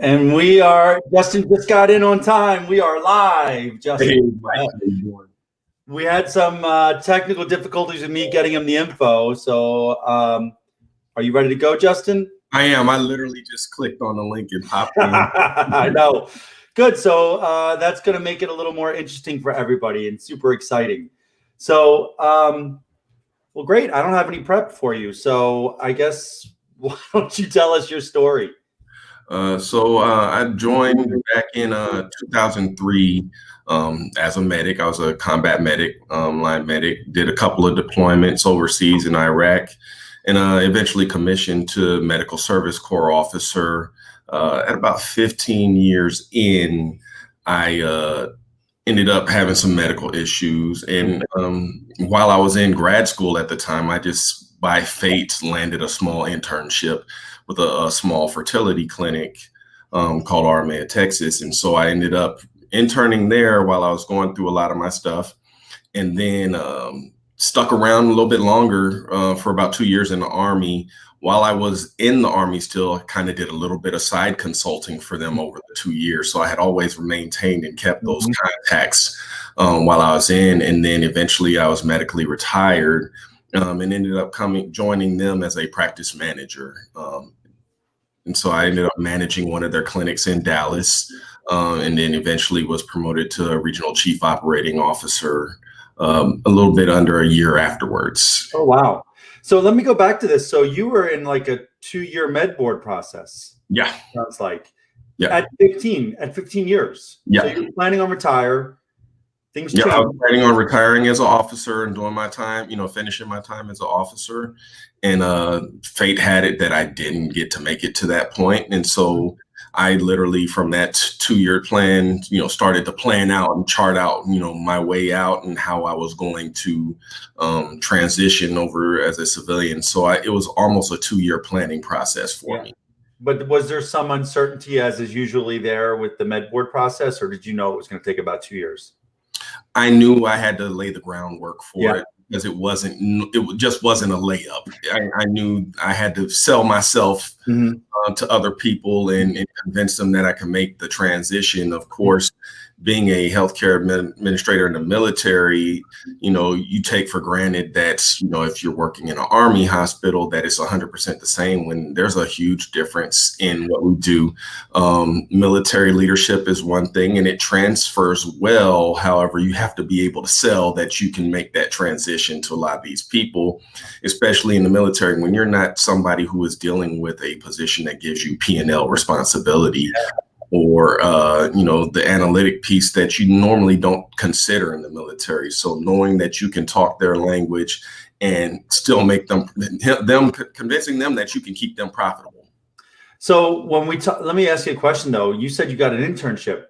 And Justin just got in on time. We are live, Justin. Hey, Mike, how you doing? We had some technical difficulties with me getting him the info. So are you ready to go, Justin? I am. I literally just clicked on the link and popped in. I know. Good. So that's going to make it a little more interesting for everybody and super exciting. So, well, great. I don't have any prep for you. So I guess, why don't you tell us your story? I joined back in 2003 as a medic. I was a combat medic, line medic, did a couple of deployments overseas in Iraq, and eventually commissioned to Medical Service Corps officer. At about 15 years in, I ended up having some medical issues. And while I was in grad school at the time, I just by fate landed a small internship with a small fertility clinic called Armada, Texas. And so I ended up interning there while I was going through a lot of my stuff, and then stuck around a little bit longer for about 2 years in the Army. While I was in the Army still, kind of did a little bit of side consulting for them over the 2 years. So I had always maintained and kept those contacts while I was in. And then eventually I was medically retired and ended up joining them as a practice manager. And so I ended up managing one of their clinics in Dallas, and then eventually was promoted to a regional chief operating officer a little bit under a year afterwards. Oh, wow. So let me go back to this. So you were in like a 2-year Medboard process. Yeah. Sounds like. Yeah. At 15 years. Yeah. So you're planning on retire. Things change. Yeah, I was planning on retiring as an officer and doing my time, finishing my time as an officer. And fate had it that I didn't get to make it to that point. And so I literally, from that 2-year plan, started to plan out and chart out, my way out and how I was going to transition over as a civilian. So it was almost a 2-year planning process for me. But was there some uncertainty, as is usually there with the Medboard process, or did you know it was going to take about 2 years? I knew I had to lay the groundwork for it, because it just wasn't a layup. I knew I had to sell myself to other people and convince them that I could make the transition. Of course, being a healthcare administrator in the military, you take for granted that, if you're working in an Army hospital, that it's 100% the same, when there's a huge difference in what we do. Military leadership is one thing and it transfers well. However, you have to be able to sell that you can make that transition to a lot of these people, especially in the military, when you're not somebody who is dealing with a position that gives you P&L responsibility. Or, the analytic piece that you normally don't consider in the military. So knowing that you can talk their language and still make them convincing them that you can keep them profitable. So when let me ask you a question though. You said you got an internship.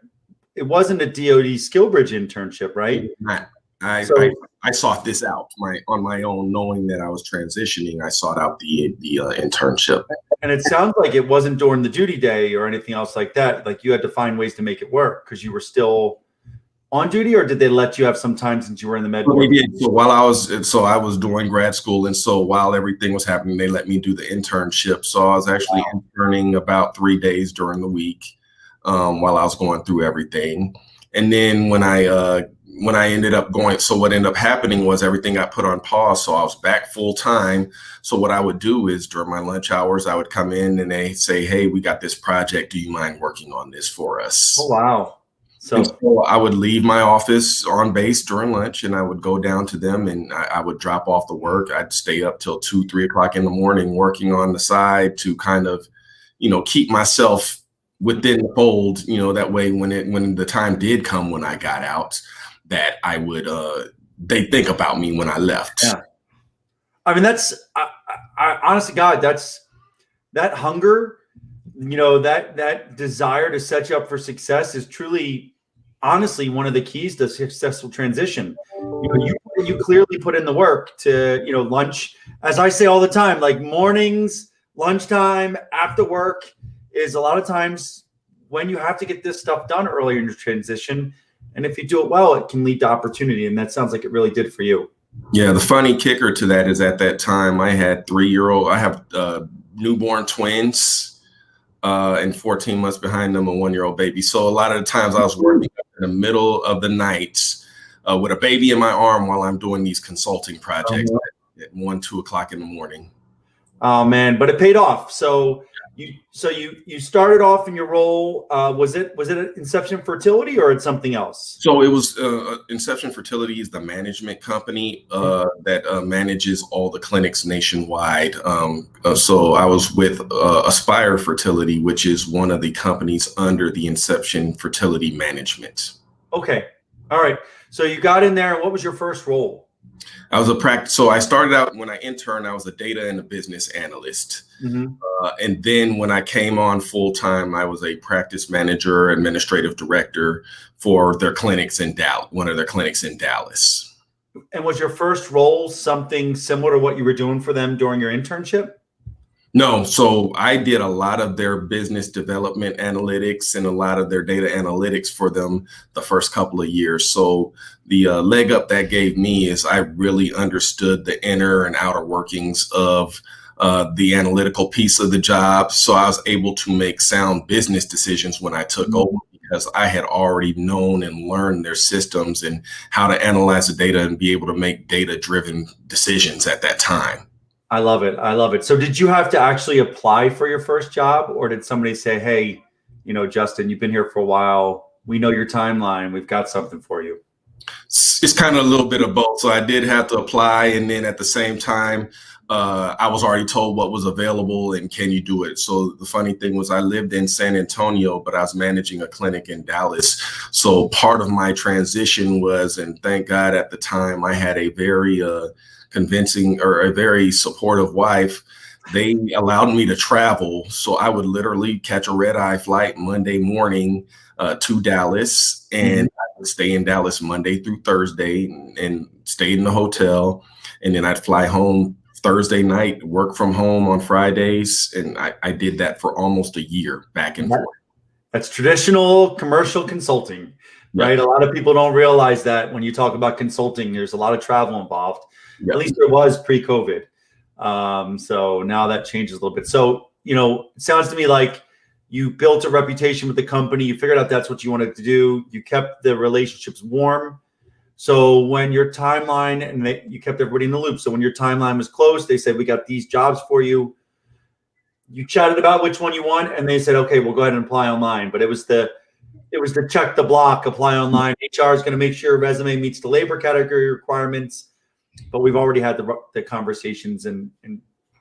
It wasn't a DoD SkillBridge internship, right? I sought this out on my own, knowing that I was transitioning. I sought out the internship. And it sounds like it wasn't during the duty day or anything else like that. Like you had to find ways to make it work because you were still on duty, or did they let you have some time since you were in the med? Well, so I was doing grad school, and so while everything was happening, they let me do the internship. So I was actually interning about 3 days during the week while I was going through everything. And then when I ended up going, so what ended up happening was everything got put on pause. So I was back full time. So what I would do is during my lunch hours, I would come in and they say, "Hey, we got this project. Do you mind working on this for us?" Oh, wow. So I would leave my office on base during lunch and I would go down to them and I would drop off the work. I'd stay up till 2, 3 o'clock in the morning working on the side to kind of, keep myself within the fold, that way when the time did come when I got out, that I would, they think about me when I left. Yeah. I mean, that's, I honest to God, that hunger, that desire to set you up for success is truly, honestly, one of the keys to successful transition. You clearly put in the work to, lunch, as I say all the time, like mornings, lunchtime, after work is a lot of times when you have to get this stuff done earlier in your transition. And if you do it well, it can lead to opportunity. And that sounds like it really did for you. Yeah. The funny kicker to that is at that time I had I have newborn twins. and 14 months behind them, a 1-year-old baby. So a lot of the times I was working in the middle of the night with a baby in my arm while I'm doing these consulting projects at 1, 2 o'clock in the morning. Oh man, but it paid off. So you started off in your role. Was it Inception Fertility or it's something else? So it was Inception Fertility is the management company that manages all the clinics nationwide. So I was with Aspire Fertility, which is one of the companies under the Inception Fertility management. Okay, all right. So you got in there. What was your first role? I was so I started out when I interned, I was a data and a business analyst. Mm-hmm. And then when I came on full time, I was a practice manager, administrative director for their clinics in Dallas, one of their clinics in Dallas. And was your first role something similar to what you were doing for them during your internship? No, so I did a lot of their business development analytics and a lot of their data analytics for them the first couple of years. So the leg up that gave me is I really understood the inner and outer workings of the analytical piece of the job. So I was able to make sound business decisions when I took over because I had already known and learned their systems and how to analyze the data and be able to make data-driven decisions at that time. I love it. I love it. So did you have to actually apply for your first job, or did somebody say, hey, Justin, you've been here for a while. We know your timeline. We've got something for you. It's kind of a little bit of both. So I did have to apply. And then at the same time, I was already told what was available and can you do it? So the funny thing was I lived in San Antonio, but I was managing a clinic in Dallas. So part of my transition was, and thank God at the time, I had a very convincing or a very supportive wife. They allowed me to travel. So I would literally catch a red-eye flight Monday morning to Dallas, and I would stay in Dallas Monday through Thursday and stay in the hotel. And then I'd fly home Thursday night, work from home on Fridays. And I did that for almost a year back and forth. That's traditional commercial consulting, right? A lot of people don't realize that when you talk about consulting, there's a lot of travel involved. At least there was pre-COVID. So now that changes a little bit. So, it sounds to me like you built a reputation with the company. You figured out that's what you wanted to do. You kept the relationships warm. So when your timeline, and you kept everybody in the loop. So when your timeline was closed, they said, we got these jobs for you. You chatted about which one you want, and they said, okay, we'll go ahead and apply online. But it was the check the block, apply online. HR is going to make sure your resume meets the labor category requirements. But we've already had the conversations, and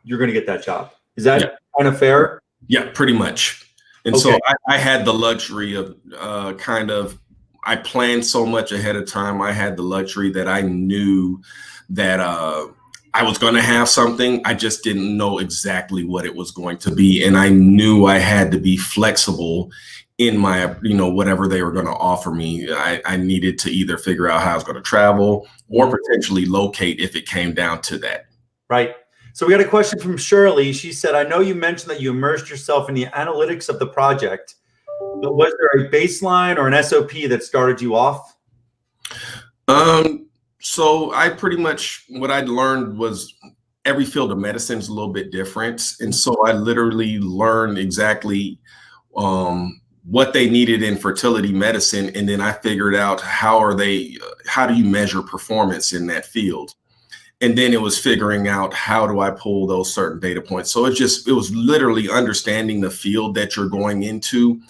you're going to get that job. Is that kind of fair? Yeah, pretty much. And so I had the luxury of I planned so much ahead of time. I had the luxury that I knew that I was going to have something. I just didn't know exactly what it was going to be. And I knew I had to be flexible in my, whatever they were going to offer me. I needed to either figure out how I was going to travel or potentially locate if it came down to that. Right. So we got a question from Shirley. She said, I know you mentioned that you immersed yourself in the analytics of the project, but was there a baseline or an SOP that started you off? So I pretty much, what I'd learned was every field of medicine is a little bit different. And so I literally learned exactly what they needed in fertility medicine. And then I figured out how do you measure performance in that field? And then it was figuring out how do I pull those certain data points. So it was literally understanding the field that you're going into,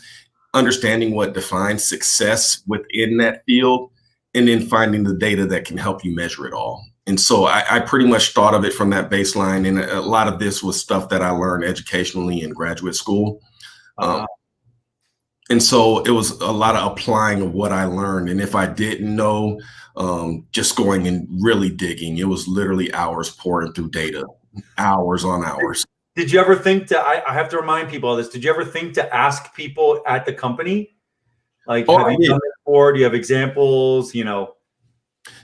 understanding what defines success within that field, and then finding the data that can help you measure it all. And so I pretty much thought of it from that baseline. And a lot of this was stuff that I learned educationally in graduate school. And so it was a lot of applying of what I learned. And if I didn't know, just going and really digging, it was literally hours pouring through data, hours on hours. Did you ever think I have to remind people of this. Did you ever think to ask people at the company? Like, have you done it before? Do you have examples,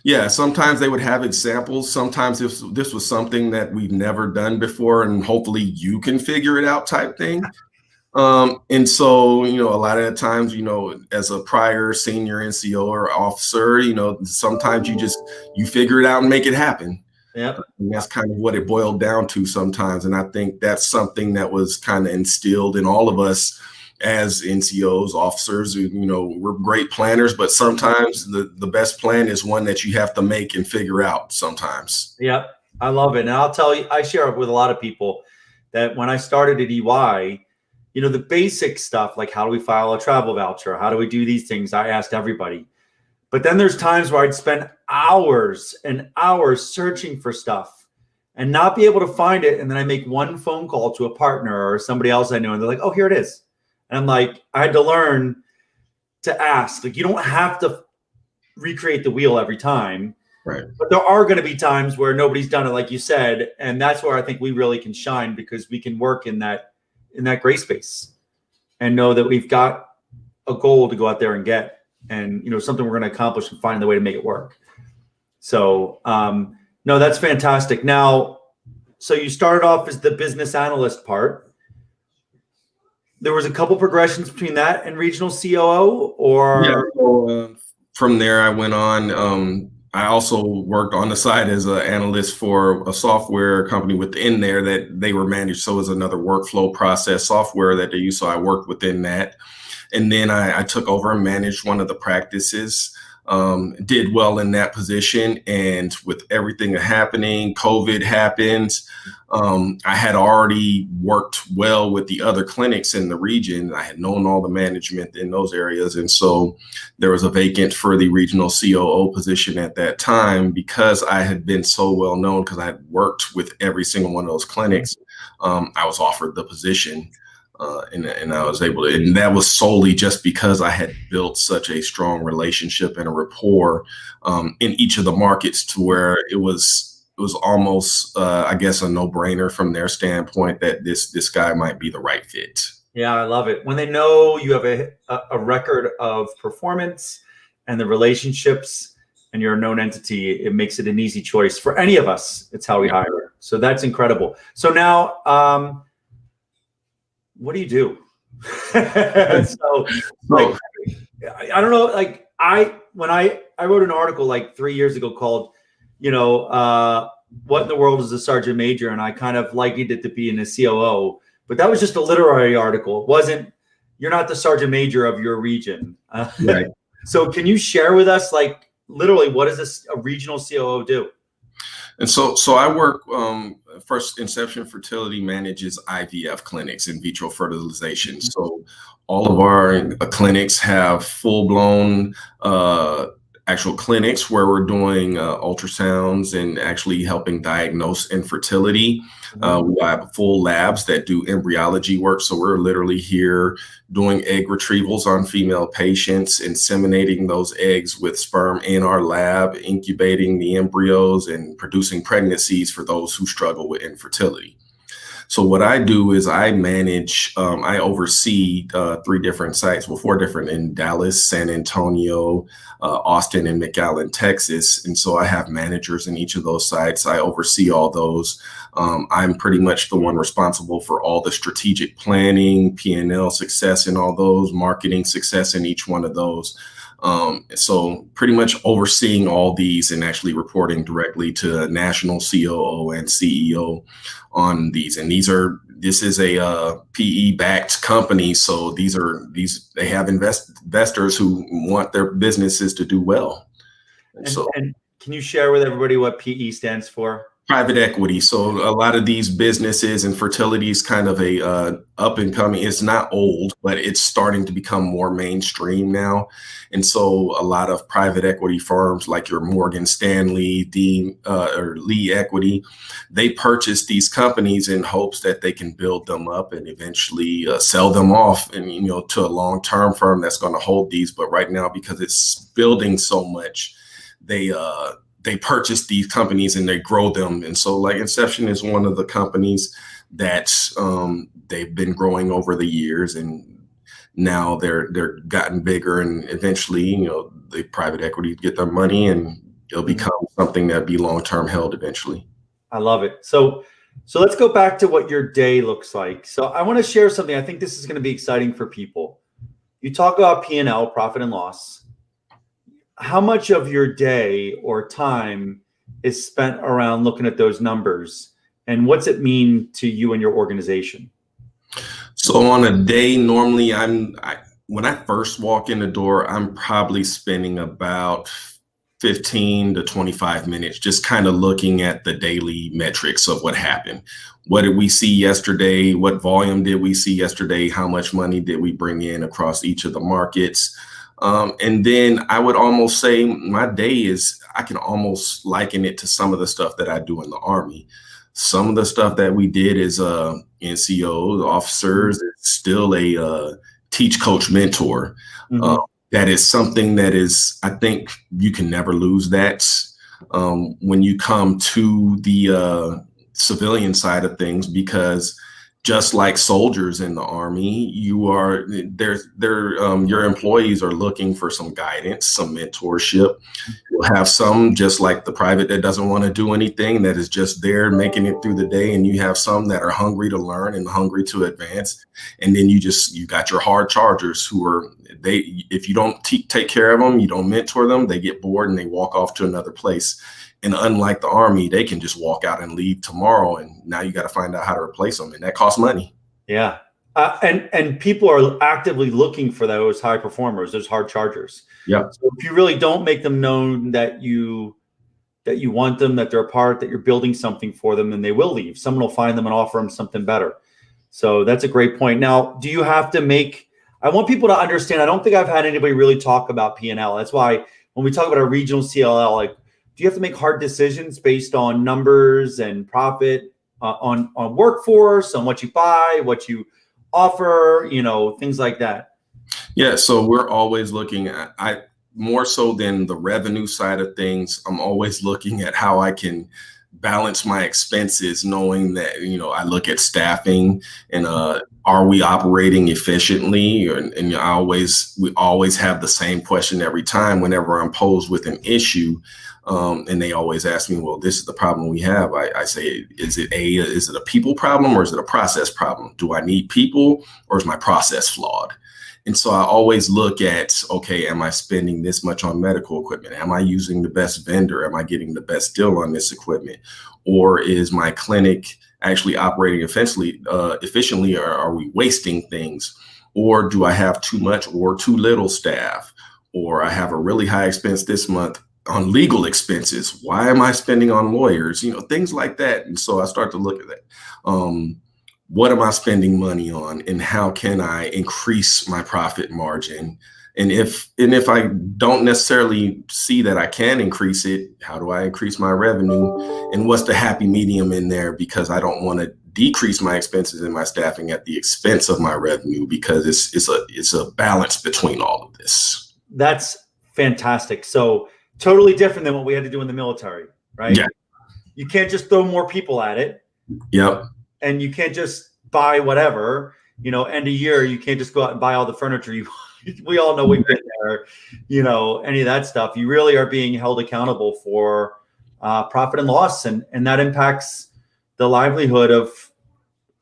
Yeah, sometimes they would have examples. Sometimes this was something that we've never done before and hopefully you can figure it out type thing. And so, a lot of the times, as a prior senior NCO or officer, sometimes you figure it out and make it happen. Yep. And that's kind of what it boiled down to sometimes. And I think that's something that was kind of instilled in all of us as NCOs, officers. We're great planners, but sometimes the best plan is one that you have to make and figure out sometimes. Yep. I love it. And I'll tell you, I share it with a lot of people that when I started at EY, the basic stuff, like how do we file a travel voucher? How do we do these things? I asked everybody. But then there's times where I'd spend hours and hours searching for stuff and not be able to find it. And then I make one phone call to a partner or somebody else I know, and they're like, oh, here it is. And I'm like, I had to learn to ask. Like, you don't have to recreate the wheel every time. Right. But there are going to be times where nobody's done it, like you said. And that's where I think we really can shine, because we can work in that gray space and know that we've got a goal to go out there and get. And something we're going to accomplish and find the way to make it work. So no, that's fantastic. Now, so you started off as the business analyst part. There was a couple progressions between that and regional COO, or yeah. So, from there, I went on. I also worked on the side as an analyst for a software company within there that they were managed. So it was another workflow process software that they use. So I worked within that. And then I took over and managed one of the practices, did well in that position. And with everything happening, COVID happened. I had already worked well with the other clinics in the region. I had known all the management in those areas. And so there was a vacant for the regional COO position at that time, because I had been so well known, because I had worked with every single one of those clinics. I was offered the position. And I was able to, and that was solely just because I had built such a strong relationship and a rapport in each of the markets, to where it was almost, I guess, a no-brainer from their standpoint that this guy might be the right fit. Yeah, I love it. When they know you have a record of performance and the relationships, and you're a known entity, it makes it an easy choice for any of us. It's how we hire. So that's incredible. So now, what do you do? So, like, I don't know. Like, when I wrote an article like 3 years ago called, what in the world is a sergeant major? And I kind of likened it to being a COO, but that was just a literary article. It wasn't, you're not the sergeant major of your region. Right. So can you share with us, like, literally, what does a regional COO do? And so I work, first, Inception Fertility manages IVF clinics, in vitro fertilization. So all of our clinics have full-blown actual clinics where we're doing ultrasounds and actually helping diagnose infertility. We have full labs that do embryology work. So we're literally here doing egg retrievals on female patients, inseminating those eggs with sperm in our lab, incubating the embryos, and producing pregnancies for those who struggle with infertility. So what I do is I manage, I oversee 3 different sites, well, 4 different, in Dallas, San Antonio, Austin, and McAllen, Texas. And so I have managers in each of those sites. I oversee all those. I'm pretty much the one responsible for all the strategic planning, P&L success in all those, marketing success in each one of those. So pretty much overseeing all these and actually reporting directly to national COO and CEO on these. And this is a PE-backed company. So they have investors who want their businesses to do well. And can you share with everybody what PE stands for? Private equity. So a lot of these businesses, and fertility is kind of a up and coming. It's not old, but it's starting to become more mainstream now. And so a lot of private equity firms like your Morgan Stanley, or Lee Equity, they purchase these companies in hopes that they can build them up and eventually sell them off, and to a long-term firm that's going to hold these. But right now, because it's building so much, they purchase these companies and they grow them. And so, like, Inception is one of the companies that they've been growing over the years, and now they're gotten bigger, and eventually, the private equity get their money and it'll become something that'll be long-term held eventually. I love it. So let's go back to what your day looks like. So I want to share something. I think this is going to be exciting for people. You talk about P&L, profit and loss. How much of your day or time is spent around looking at those numbers? And what's it mean to you and your organization? So on a day, normally when I first walk in the door, I'm probably spending about 15 to 25 minutes just kind of looking at the daily metrics of what happened. What did we see yesterday? What volume did we see yesterday? How much money did we bring in across each of the markets? And then I would almost say my day is, I can almost liken it to some of the stuff that I do in the Army. Some of the stuff that we did as NCOs, officers, it's still a teach, coach, mentor. Mm-hmm. That is something that is, I think you can never lose that when you come to the civilian side of things, because just like soldiers in the Army, your employees are looking for some guidance, some mentorship. You'll have some, just like the private, that doesn't want to do anything, that is just there making it through the day. And you have some that are hungry to learn and hungry to advance. And then you got your hard chargers who are, if you don't take care of them, you don't mentor them, they get bored and they walk off to another place. And unlike the Army, they can just walk out and leave tomorrow. And now you got to find out how to replace them. And that costs money. Yeah. And people are actively looking for those high performers, those hard chargers. Yeah. So if you really don't make them known that you want them, that they're a part, that you're building something for them, then they will leave. Someone will find them and offer them something better. So that's a great point. Now, do you have to I want people to understand, I don't think I've had anybody really talk about P&L. That's why when we talk about a regional CLL, like, do you have to make hard decisions based on numbers and profit, on workforce, on what you buy, what you offer, things like that? Yeah. So we're always looking at, more so than the revenue side of things, I'm always looking at how I can balance my expenses, knowing that, I look at staffing and are we operating efficiently? And we always have the same question every time whenever I'm posed with an issue. And they always ask me, well, this is the problem we have. I say, is it a people problem or is it a process problem? Do I need people or is my process flawed? And so I always look at, okay, am I spending this much on medical equipment? Am I using the best vendor? Am I getting the best deal on this equipment? Or is my clinic actually operating efficiently, or are we wasting things? Or do I have too much or too little staff? Or I have a really high expense this month on legal expenses. Why am I spending on lawyers? Things like that. And so I start to look at that. What am I spending money on, and how can I increase my profit margin? And if I don't necessarily see that I can increase it, how do I increase my revenue? And what's the happy medium in there? Because I don't want to decrease my expenses and my staffing at the expense of my revenue, because it's a balance between all of this. That's fantastic. So totally different than what we had to do in the military, right? Yeah. You can't just throw more people at it. Yep. And you can't just buy whatever, end of year, you can't just go out and buy all the furniture. We all know we've been there, any of that stuff. You really are being held accountable for profit and loss. And that impacts the livelihood of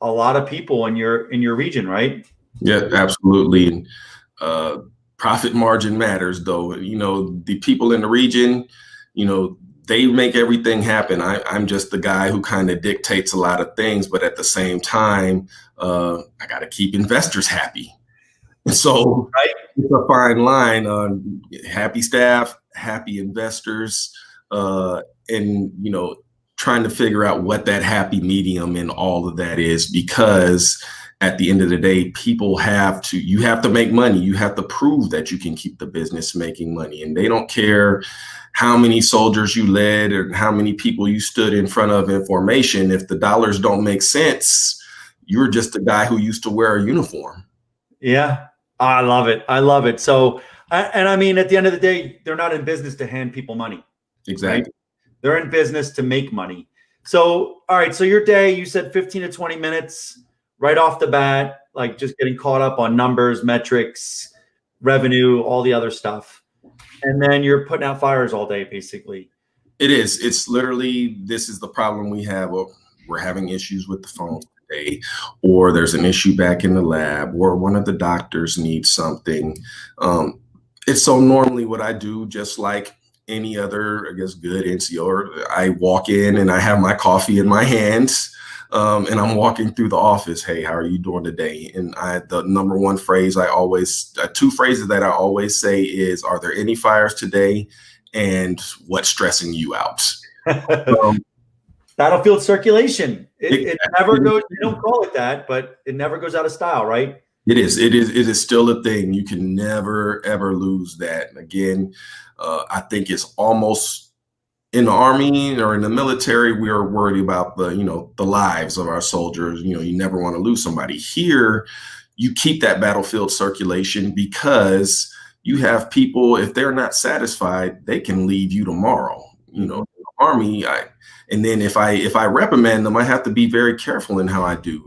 a lot of people in your region, right? Yeah, absolutely. Profit margin matters, though. The people in the region, they make everything happen. I'm just the guy who kind of dictates a lot of things, but at the same time, I got to keep investors happy. So right. It's a fine line on happy staff, happy investors, and, trying to figure out what that happy medium in all of that is, because at the end of the day, you have to make money. You have to prove that you can keep the business making money, and they don't care how many soldiers you led or how many people you stood in front of in formation. If the dollars don't make sense, you're just a guy who used to wear a uniform. Yeah, I love it. I love it. So, I mean, at the end of the day, they're not in business to hand people money. Exactly. Right? They're in business to make money. So, all right. So your day, you said 15 to 20 minutes right off the bat, like just getting caught up on numbers, metrics, revenue, all the other stuff. And then you're putting out fires all day, basically. It is. It's literally, this is the problem we have. We're having issues with the phone today, or there's an issue back in the lab, or one of the doctors needs something. It's so normally what I do, just like any other, I guess, good NCO. I walk in and I have my coffee in my hands, and I'm walking through the office. Hey, how are you doing today? And the number one phrase two phrases that I always say is, are there any fires today? And what's stressing you out? Battlefield circulation. It never goes, you don't call it that, but it never goes out of style, right? It is still a thing. You can never, ever lose that. And again, I think it's almost in the Army or in the military, we are worried about the lives of our soldiers. You never want to lose somebody. Here, you keep that battlefield circulation because you have people, if they're not satisfied, they can leave you tomorrow. In the Army, and then if I reprimand them, I have to be very careful in how I do.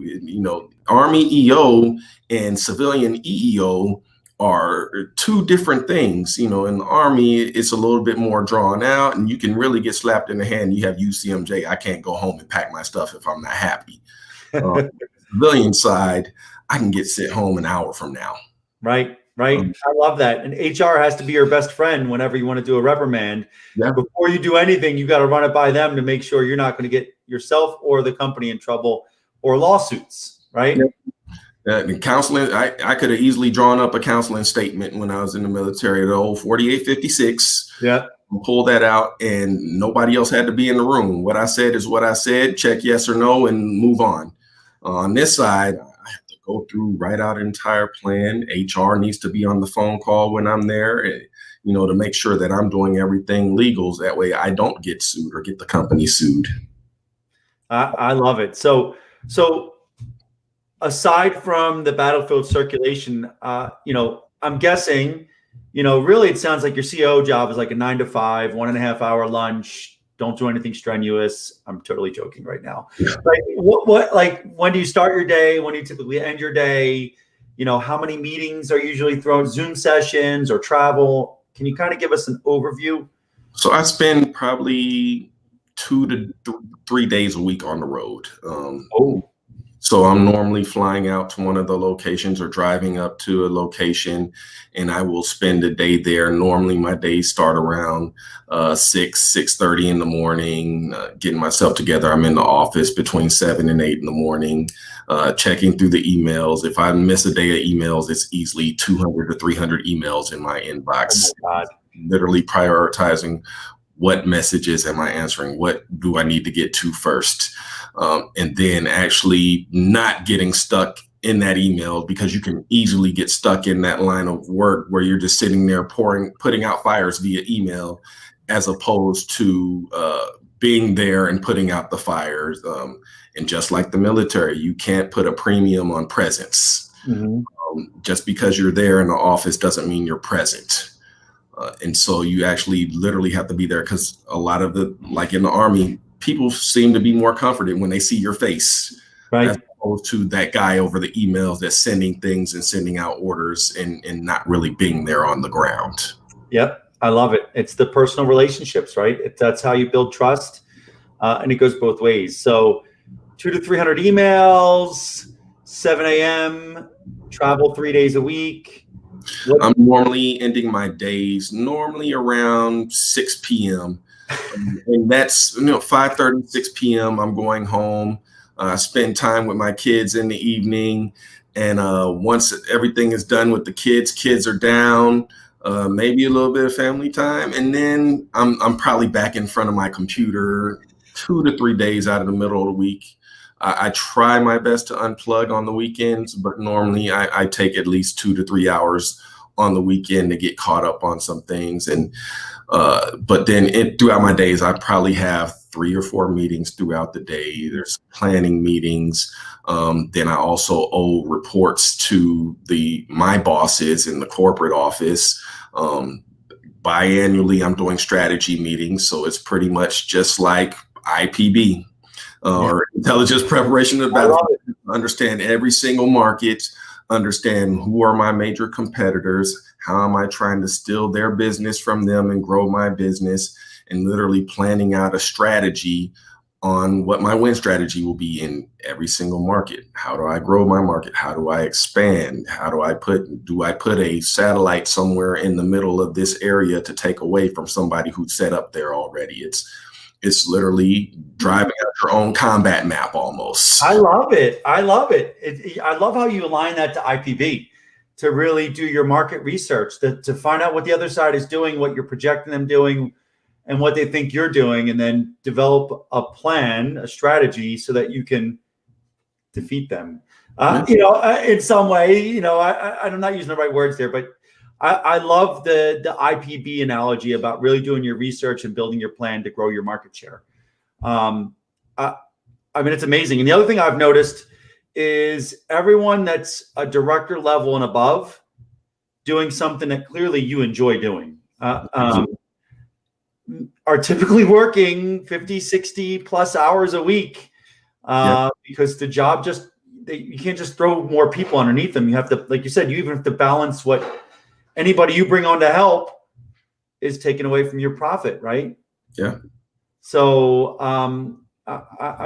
Army EO and civilian EEO are two different things. In the Army, it's a little bit more drawn out, and you can really get slapped in the hand. You have UCMJ. I can't go home and pack my stuff if I'm not happy. Civilian side, I can get sent home an hour from now. Right. I love that. And HR has to be your best friend whenever you want to do a reprimand. Yeah. Before you do anything, you got to run it by them to make sure you're not going to get yourself or the company in trouble or lawsuits, right? Yeah. And counseling, I could have easily drawn up a counseling statement when I was in the military, the old 4856. Yeah. Pull that out, and nobody else had to be in the room. What I said is what I said, check yes or no, and move on. On this side, I have to go through, write out an entire plan. HR needs to be on the phone call when I'm there, to make sure that I'm doing everything legal. That way I don't get sued or get the company sued. I love it. So aside from the battlefield circulation, I'm guessing, really it sounds like your CO job is like a 9 to 5, 1.5 hour lunch. Don't do anything strenuous. I'm totally joking right now. Yeah. When do you start your day? When do you typically end your day? How many meetings are usually thrown, Zoom sessions or travel? Can you kind of give us an overview? So I spend probably 2 to 3 days a week on the road. So I'm normally flying out to one of the locations or driving up to a location, and I will spend a day there. Normally my days start around 6:30 in the morning, getting myself together. I'm in the office between 7 and 8 in the morning, checking through the emails. If I miss a day of emails, it's easily 200 to 300 emails in my inbox. Oh my God. Literally prioritizing what messages am I answering? What do I need to get to first? And then actually not getting stuck in that email, because you can easily get stuck in that line of work where you're just sitting there putting out fires via email, as opposed to being there and putting out the fires. And just like the military, you can't put a premium on presence. Mm-hmm. Just because you're there in the office doesn't mean you're present. And so you actually literally have to be there, because a lot of like in the Army, people seem to be more comforted when they see your face, right, as opposed to that guy over the emails that's sending things and sending out orders and not really being there on the ground. Yep. I love it. It's the personal relationships, right? That's how you build trust. And it goes both ways. So 200 to 300 emails, 7 a.m., travel 3 days a week. I'm normally ending my days around 6 p.m. And that's 5:30, 6 p.m. I'm going home. I spend time with my kids in the evening, and once everything is done with the kids are down, maybe a little bit of family time, and then I'm probably back in front of my computer 2 to 3 days out of the middle of the week. I try my best to unplug on the weekends, but normally I take at least 2 to 3 hours on the weekend to get caught up on some things. And but then throughout my days, I probably have 3 or 4 meetings throughout the day. There's planning meetings. Then I also owe reports to my bosses in the corporate office. Biannually, I'm doing strategy meetings. So it's pretty much just like IPB. Or intelligence preparation of battle. Understand every single market, understand who are my major competitors, how am I trying to steal their business from them and grow my business, and literally planning out a strategy on what my win strategy will be in every single market. How do I grow my market? How do I expand? Do I put a satellite somewhere in the middle of this area to take away from somebody who's set up there already? It's literally driving out your own combat map almost. I love it. I love it. I love how you align that to IPB, to really do your market research, to find out what the other side is doing, what you're projecting them doing, and what they think you're doing, and then develop a plan, a strategy, so that you can defeat them. In some way, I'm not using the right words there, but I love the IPB analogy about really doing your research and building your plan to grow your market share. It's amazing. And the other thing I've noticed is everyone that's a director level and above doing something that clearly you enjoy doing. Are typically working 50, 60 plus hours a week because the job you can't just throw more people underneath them. You have to, like you said, you even have to balance what anybody you bring on to help is taken away from your profit, right? Yeah. So I'm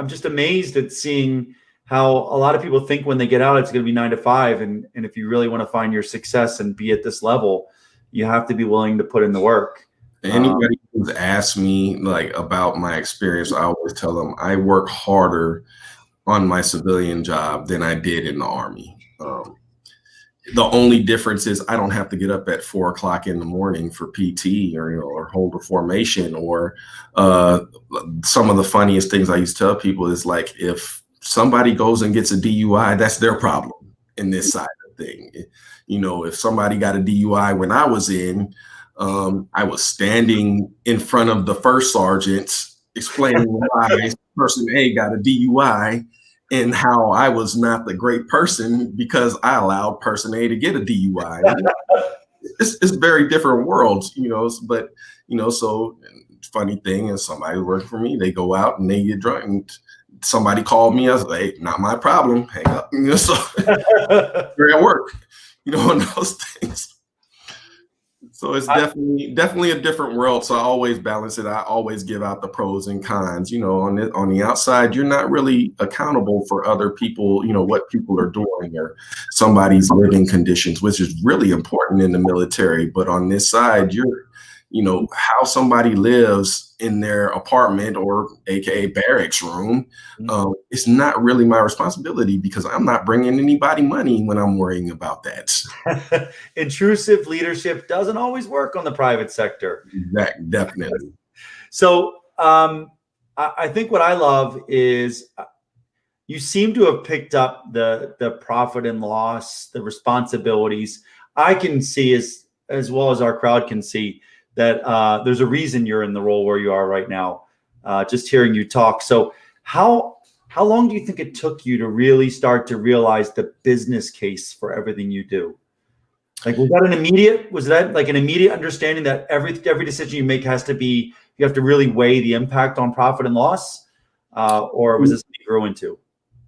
just amazed at seeing how a lot of people think when they get out, it's going to be 9 to 5. And if you really want to find your success and be at this level, you have to be willing to put in the work. Anybody who's asked me about my experience, I always tell them I work harder on my civilian job than I did in the Army. The only difference is I don't have to get up at 4 o'clock in the morning for PT or hold a formation, or some of the funniest things I used to tell people is if somebody goes and gets a DUI, that's their problem in this side of the thing. If somebody got a DUI when I was in, I was standing in front of the first sergeant explaining why person A got a DUI and how I was not the great person because I allowed person A to get a DUI. It's very different worlds, but, so funny thing is somebody working for me, they go out and they get drunk, and somebody called me, I was like, hey, not my problem, hang up. So we're at work, and those things. So it's definitely a different world. So I always balance it. I always give out the pros and cons. On the outside, you're not really accountable for other people, what people are doing or somebody's living conditions, which is really important in the military. But on this side, you're, how somebody lives in their apartment or AKA barracks room. It's not really my responsibility because I'm not bringing anybody money when I'm worrying about that. Intrusive leadership doesn't always work on the private sector. Definitely. So I think what I love is you seem to have picked up the profit and loss, the responsibilities. I can see as well as our crowd can see that there's a reason you're in the role where you are right now, just hearing you talk. So how long do you think it took you to really start to realize the business case for everything you do? Was that an immediate understanding that every decision you make has to be, you have to really weigh the impact on profit and loss? Or was this something you grew into?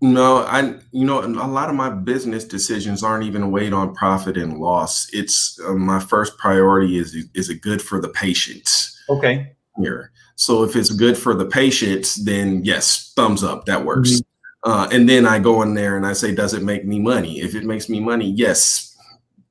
No, a lot of my business decisions aren't even weighed on profit and loss. It's my first priority is it good for the patients? Okay. Here. So if it's good for the patients, then yes, thumbs up, that works. And then I go in there and I say, does it make me money? If it makes me money, yes,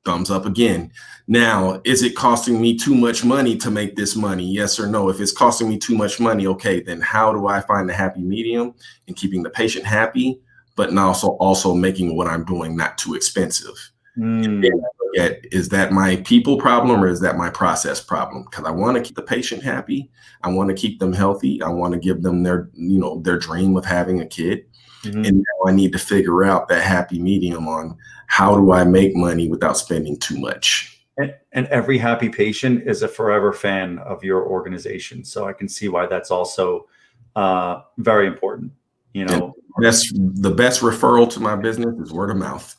thumbs up again. Now, is it costing me too much money to make this money? Yes or no? If it's costing me too much money, okay, then how do I find the happy medium in keeping the patient happy, but also making what I'm doing not too expensive? And then I look at, is that my people problem or is that my process problem? Because I want to keep the patient happy. I want to keep them healthy. I want to give them their dream of having a kid. And now I need to figure out that happy medium on how do I make money without spending too much. And every happy patient is a forever fan of your organization. So I can see why that's also very important. That's the best referral to my business is word of mouth.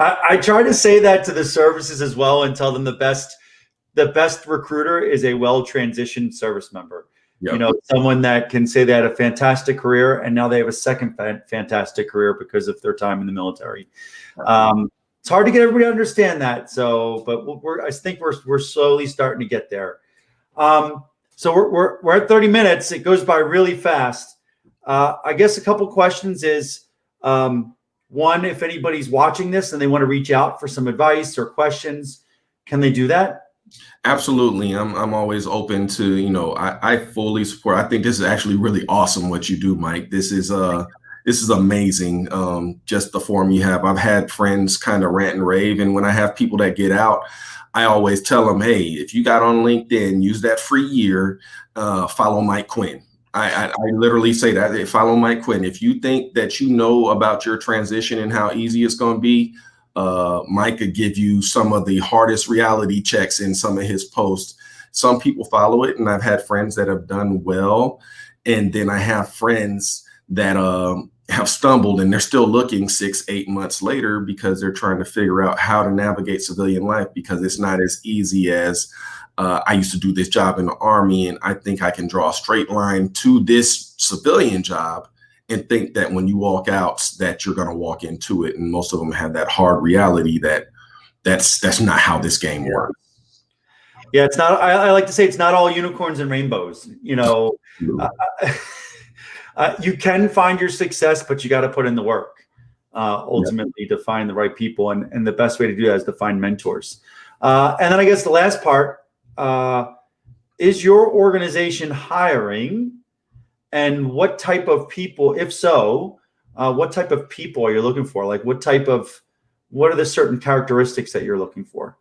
I try to say that to the services as well and tell them the best recruiter is a well-transitioned service member. Yep. Someone that can say they had a fantastic career and now they have a second fantastic career because of their time in the military. It's hard to get everybody to understand that. So, but I think we're slowly starting to get there. So we're at 30 minutes. It goes by really fast. I guess a couple questions is, one, if anybody's watching this and they want to reach out for some advice or questions, can they do that? Absolutely. I'm always open to, I fully support. I think this is actually really awesome what you do, Mike. This is amazing. Just the forum you have. I've had friends kind of rant and rave, and when I have people that get out, I always tell them, hey, if you got on LinkedIn, use that free year, follow Mike Quinn. I literally say that, follow Mike Quinn. If you think that you know about your transition and how easy it's going to be, Mike could give you some of the hardest reality checks in some of his posts. Some people follow it, and I've had friends that have done well. And then I have friends that have stumbled, and they're still looking 6-8 months later because they're trying to figure out how to navigate civilian life, because it's not as easy as I used to do this job in the Army, and I think I can draw a straight line to this civilian job and think that when you walk out that you're going to walk into it. And most of them have that hard reality that's not how this game works. Yeah, it's not. I like to say it's not all unicorns and rainbows. You can find your success, but you got to put in the work ultimately to find the right people. And the best way to do that is to find mentors. And then I guess the last part, is your organization hiring? And what type of people, if so, what type of people are you looking for? Like what are the certain characteristics that you're looking for?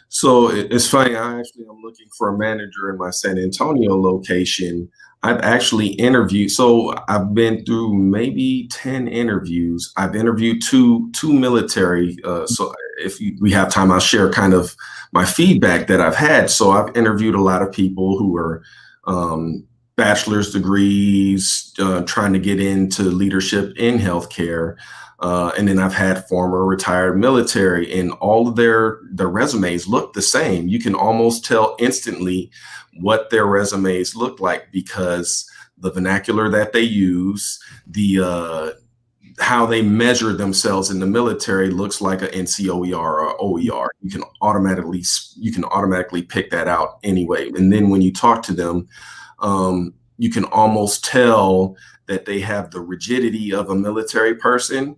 So it's funny. I'm looking for a manager in my San Antonio location. I've actually interviewed. So I've been through maybe 10 interviews. I've interviewed two military. So if we have time, I'll share kind of my feedback that I've had. So I've interviewed a lot of people who are bachelor's degrees, trying to get into leadership in healthcare. And then I've had former retired military, and all of their resumes look the same. You can almost tell instantly what their resumes look like, because the vernacular that they use, how they measure themselves in the military looks like an NCOER or OER. You can automatically pick that out anyway. And then when you talk to them, you can almost tell that they have the rigidity of a military person.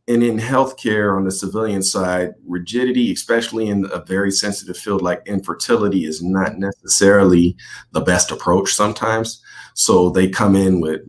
And in healthcare, on the civilian side, rigidity, especially in a very sensitive field like infertility, is not necessarily the best approach sometimes. So they come in with,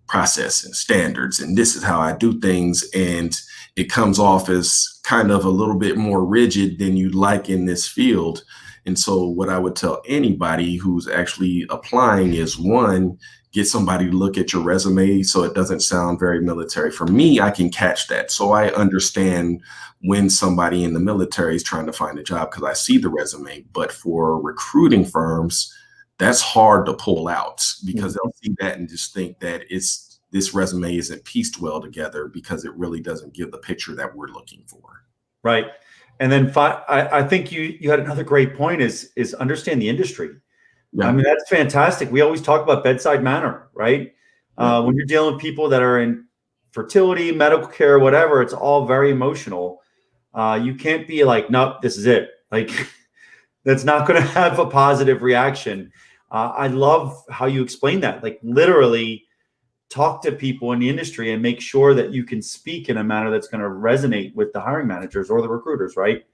process and standards, and this is how I do things. And it comes off as kind of a little bit more rigid than you'd like in this field. And so what I would tell anybody who's actually applying is, one, get somebody to look at your resume so it doesn't sound very military. For me, I can catch that. So I understand when somebody in the military is trying to find a job because I see the resume. But for recruiting firms, that's hard to pull out, because they'll see that and just think that this resume isn't pieced well together, because it really doesn't give the picture that we're looking for. Right. And then I think you had another great point is understand the industry. Yeah. I mean, that's fantastic. We always talk about bedside manner, right? When you're dealing with people that are in fertility, medical care, whatever, it's all very emotional. You can't be like, nope, this is it. Like, that's not going to have a positive reaction. I love how you explain that. Like, literally talk to people in the industry and make sure that you can speak in a manner that's going to resonate with the hiring managers or the recruiters, right?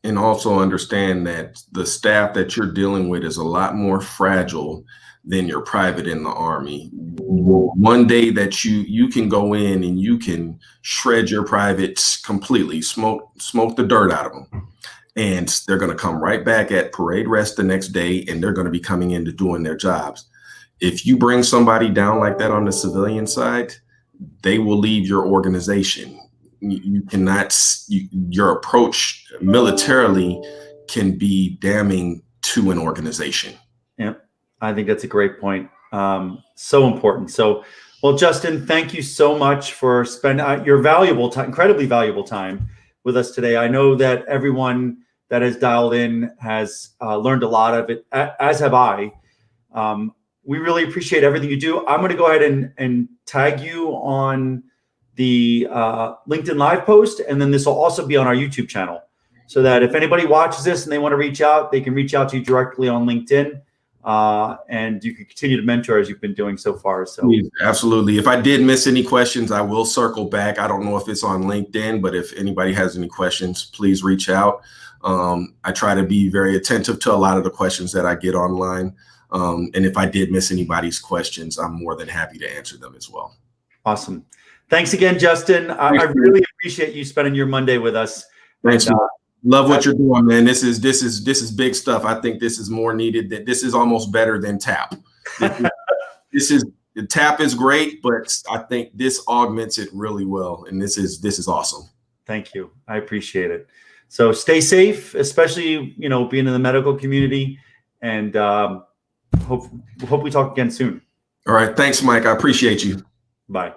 And also understand that the staff that you're dealing with is a lot more fragile than your private in the Army. One day that you can go in and you can shred your privates completely, smoke the dirt out of them. And they're going to come right back at parade rest the next day, and they're going to be coming into doing their jobs. If you bring somebody down like that on the civilian side, they will leave your organization. You cannot, your approach militarily can be damning to an organization. Yeah, I think that's a great point. So important. So, well, Justin, thank you so much for spending your valuable time, incredibly valuable time with us today. I know that everyone that has dialed in has learned a lot of it, as have I. We really appreciate everything you do. I'm going to go ahead and tag you on the LinkedIn Live post, and then this will also be on our YouTube channel, so that if anybody watches this and they want to reach out, they can reach out to you directly on LinkedIn. and you can continue to mentor as you've been doing so far. So absolutely. If I did miss any questions, I will circle back. I don't know if it's on LinkedIn, but if anybody has any questions, please reach out. I try to be very attentive to a lot of the questions that I get online. And if I did miss anybody's questions, I'm more than happy to answer them as well. Awesome. Thanks again, Justin. I really appreciate you spending your Monday with us. Thanks. Love what you're doing, man. This is big stuff. I think this is more needed. That this is almost better than TAP. The TAP is great, but I think this augments it really well. And this is awesome. Thank you. I appreciate it. So stay safe, especially, being in the medical community, and hope we talk again soon. All right. Thanks, Mike. I appreciate you. Bye.